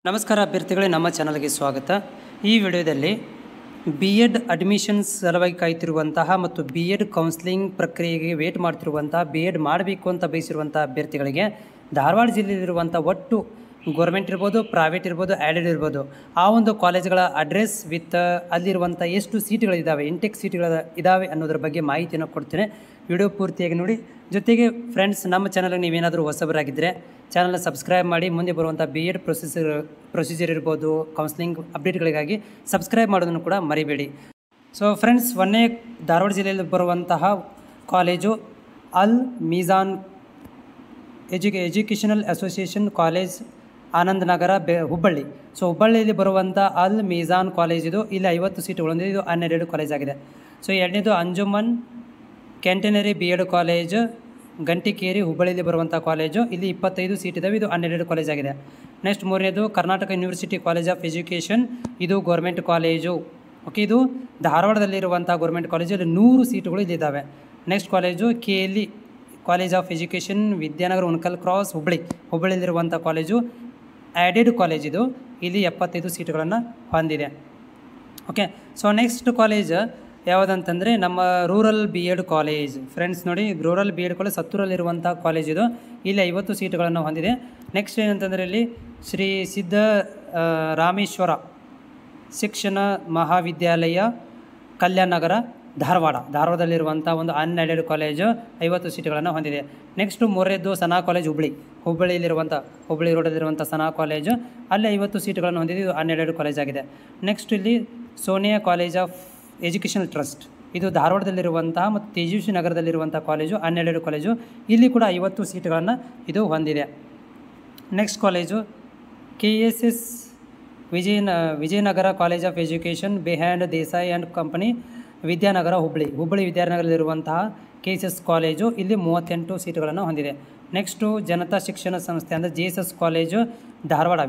ನಮಸ್ಕಾರ ಅಭ್ಯರ್ಥಿಗಳೇ, ನಮ್ಮ ಚಾನಲ್ಗೆ ಸ್ವಾಗತ. ಈ ವಿಡಿಯೋದಲ್ಲಿ BEd ಅಡ್ಮಿಷನ್ಸ್ ಸಲುವಾಗಿ ಕಾಯ್ತಿರುವಂತಹ ಮತ್ತು BEd ಕೌನ್ಸಿಲಿಂಗ್ ಪ್ರಕ್ರಿಯೆಗೆ ವೇಟ್ ಮಾಡ್ತಿರುವಂತಹ BEd ಮಾಡಬೇಕು ಅಂತ ಬಯಸಿರುವಂಥ ಅಭ್ಯರ್ಥಿಗಳಿಗೆ ಧಾರವಾಡ ಜಿಲ್ಲೆಯಲ್ಲಿರುವಂಥ ಒಟ್ಟು ಗೌರ್ಮೆಂಟ್ ಇರ್ಬೋದು, ಪ್ರೈವೇಟ್ ಇರ್ಬೋದು, ಆ್ಯಡೆಡ್ ಇರ್ಬೋದು, ಆ ಒಂದು ಕಾಲೇಜ್ಗಳ ಅಡ್ರೆಸ್ ವಿತ್ ಅಲ್ಲಿರುವಂಥ ಎಷ್ಟು ಸೀಟ್ಗಳಿದ್ದಾವೆ, ಇಂಟೆಕ್ ಸೀಟ್ಗಳು ಇದ್ದಾವೆ ಅನ್ನೋದ್ರ ಬಗ್ಗೆ ಮಾಹಿತಿಯನ್ನು ಕೊಡ್ತೇನೆ. ವಿಡಿಯೋ ಪೂರ್ತಿಯಾಗಿ ನೋಡಿ. ಜೊತೆಗೆ ಫ್ರೆಂಡ್ಸ್, ನಮ್ಮ ಚಾನಲ್ಗೆ ನೀವೇನಾದರೂ ಹೊಸಬರಾಗಿದ್ದರೆ ಚಾನಲ್ನ ಸಬ್ಸ್ಕ್ರೈಬ್ ಮಾಡಿ. ಮುಂದೆ ಬರುವಂಥ BEd ಪ್ರೊಸೀಜರ್ ಇರ್ಬೋದು, ಕೌನ್ಸಿಲಿಂಗ್ ಅಪ್ಡೇಟ್ಗಳಿಗಾಗಿ ಸಬ್ಸ್ಕ್ರೈಬ್ ಮಾಡೋದನ್ನು ಕೂಡ ಮರಿಬೇಡಿ. ಸೊ ಫ್ರೆಂಡ್ಸ್, ಒಂದೇ ಧಾರವಾಡ ಜಿಲ್ಲೆಯಲ್ಲಿ ಬರುವಂತಹ ಕಾಲೇಜು ಅಲ್ ಮೀಜಾನ್ ಎಜುಕೇಷನಲ್ ಅಸೋಸಿಯೇಷನ್ ಕಾಲೇಜ್, ಆನಂದ್ ನಗರ, ಹುಬ್ಬಳ್ಳಿ. ಸೊ ಹುಬ್ಬಳ್ಳಿಯಲ್ಲಿ ಬರುವಂಥ ಅಲ್ ಮೀಜಾನ್ ಕಾಲೇಜ್ ಇದು. ಇಲ್ಲಿ 50 ಸೀಟುಗಳೊಂದಿದೆ. ಇದು ಅನ್ಎಡೆಡ್ ಕಾಲೇಜ್ ಆಗಿದೆ. ಸೊ ಎರಡನೇದು ಅಂಜುಮನ್ ಕ್ಯಾಂಟನರಿ BEd ಕಾಲೇಜ್, ಗಂಟಿಕೇರಿ, ಹುಬ್ಬಳ್ಳಿಯಲ್ಲಿ ಬರುವಂಥ ಕಾಲೇಜು. ಇಲ್ಲಿ 25 ಸೀಟ್ ಇದ್ದಾವೆ. ಇದು ಅನ್ಎಡೆಡ್ ಕಾಲೇಜ್ ಆಗಿದೆ. ನೆಕ್ಸ್ಟ್ ಮೂರನೇದು Karnataka university college of education. ಇದು ಗೌರ್ಮೆಂಟ್ ಕಾಲೇಜು. ಓಕೆ, ಇದು ಧಾರವಾಡದಲ್ಲಿರುವಂಥ ಗೌರ್ಮೆಂಟ್ ಕಾಲೇಜು. ಇಲ್ಲಿ 100 ಸೀಟುಗಳು ಇಲ್ಲಿದ್ದಾವೆ. Next college KLE college of education, Vidyanagar, Unkal cross, ಹುಬ್ಬಳ್ಳಿಯಲ್ಲಿರುವಂಥ ಕಾಲೇಜು ಆ್ಯಡೆಡ್ ಕಾಲೇಜ್ ಇದು. ಇಲ್ಲಿ 75 ಸೀಟುಗಳನ್ನು ಹೊಂದಿದೆ. ಓಕೆ, ಸೊ ನೆಕ್ಸ್ಟ್ ಕಾಲೇಜ್ ಯಾವುದಂತಂದರೆ ನಮ್ಮ ರೂರಲ್ BEd ಕಾಲೇಜ್. ಫ್ರೆಂಡ್ಸ್ ನೋಡಿ, ರೂರಲ್ BEd ಕಾಲೇಜ್ ಸತ್ತೂರಲ್ಲಿರುವಂಥ ಕಾಲೇಜ್ ಇದು. ಇಲ್ಲಿ 50 ಸೀಟುಗಳನ್ನು ಹೊಂದಿದೆ. ನೆಕ್ಸ್ಟ್ ಏನಂತಂದರೆ ಇಲ್ಲಿ ಶ್ರೀ ಸಿದ್ಧ ರಾಮೇಶ್ವರ ಶಿಕ್ಷಣ ಮಹಾವಿದ್ಯಾಲಯ, ಕಲ್ಯಾಣ ನಗರ, ಧಾರವಾಡದಲ್ಲಿರುವಂಥ ಒಂದು ಅನ್ಎಡೆಡ್ ಕಾಲೇಜು 50 ಸೀಟುಗಳನ್ನು ಹೊಂದಿದೆ. ನೆಕ್ಸ್ಟು ಮೂರನೇದು ಸನಾ ಕಾಲೇಜ್, ಹುಬ್ಬಳ್ಳಿ ರೋಡಲ್ಲಿರುವಂಥ ಸನಾ ಕಾಲೇಜು. ಅಲ್ಲಿ 50 ಸೀಟುಗಳನ್ನು ಹೊಂದಿದೆ. ಇದು ಅನ್ಎಡೆಡ್ ಕಾಲೇಜ್ ಆಗಿದೆ. ನೆಕ್ಸ್ಟ್ ಇಲ್ಲಿ Sonia college of educational trust, ಇದು ಧಾರವಾಡದಲ್ಲಿರುವಂತಹ ಮತ್ತು ತೇಜಸ್ವಿ ನಗರದಲ್ಲಿರುವಂಥ ಕಾಲೇಜು, ಅನ್ಎಡೆಡ್ ಕಾಲೇಜು. ಇಲ್ಲಿ ಕೂಡ 50 ಸೀಟುಗಳನ್ನು ಇದು ಹೊಂದಿದೆ. Next college KSS Vijayanagar college of education, behind Desai and company, Vidyanagar, Hubballi ವಿದ್ಯಾನಗರದಲ್ಲಿರುವಂತಹ KSS ಕಾಲೇಜು. ಇಲ್ಲಿ 38 ಸೀಟುಗಳನ್ನು ಹೊಂದಿದೆ. ನೆಕ್ಸ್ಟು ಜನತಾ ಶಿಕ್ಷಣ ಸಂಸ್ಥೆ ಅಂದರೆ JSS ಕಾಲೇಜು,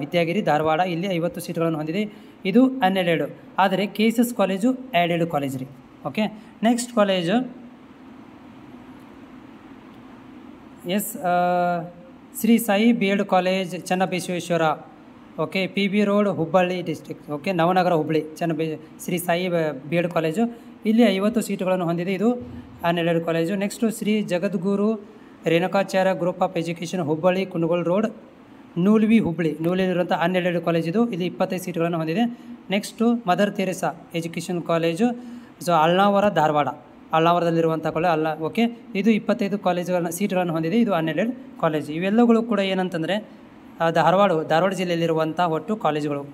ವಿದ್ಯಾಗಿರಿ, ಧಾರವಾಡ. ಇಲ್ಲಿ 50 ಸೀಟುಗಳನ್ನು ಹೊಂದಿದೆ. ಇದು ಅನ್ಎಡೆಡ್. ಆದರೆ KSS ಕಾಲೇಜು ಆ್ಯಡೆಡ್ ಕಾಲೇಜ್ ರೀ. Okay, next college Shri Sai BEd college, Channabasaveshwara. Okay, PB road, Hubballi district. Okay, Navanagar, Hubballi, Shri Sai BEd college. ಇಲ್ಲಿ 50 ಸೀಟುಗಳನ್ನು ಹೊಂದಿದೆ. ಇದು unaided college. Next Shri Jagadguru Renukacharya group of education, Hubballi, Kundagol road, ನೂಲಿರುವಂಥ ಅನ್ಎಡೆಡ್ ಕಾಲೇಜ್ ಇದು. ಇಲ್ಲಿ 25 ಸೀಟುಗಳನ್ನು ಹೊಂದಿದೆ. Next mother Teresa education college, so Alnavar, ಅಳ್ನಾವರದಲ್ಲಿರುವಂಥ ಕಾಲೇಜ್ ಓಕೆ, ಇದು 25 ಸೀಟುಗಳನ್ನು ಹೊಂದಿದೆ. ಇದು ಅನ್ಎಡೆಡ್ ಕಾಲೇಜು. ಇವೆಲ್ಲಗಳು ಕೂಡ ಏನಂತಂದರೆ ಧಾರವಾಡ ಜಿಲ್ಲೆಯಲ್ಲಿರುವಂಥ ಒಟ್ಟು ಕಾಲೇಜುಗಳು.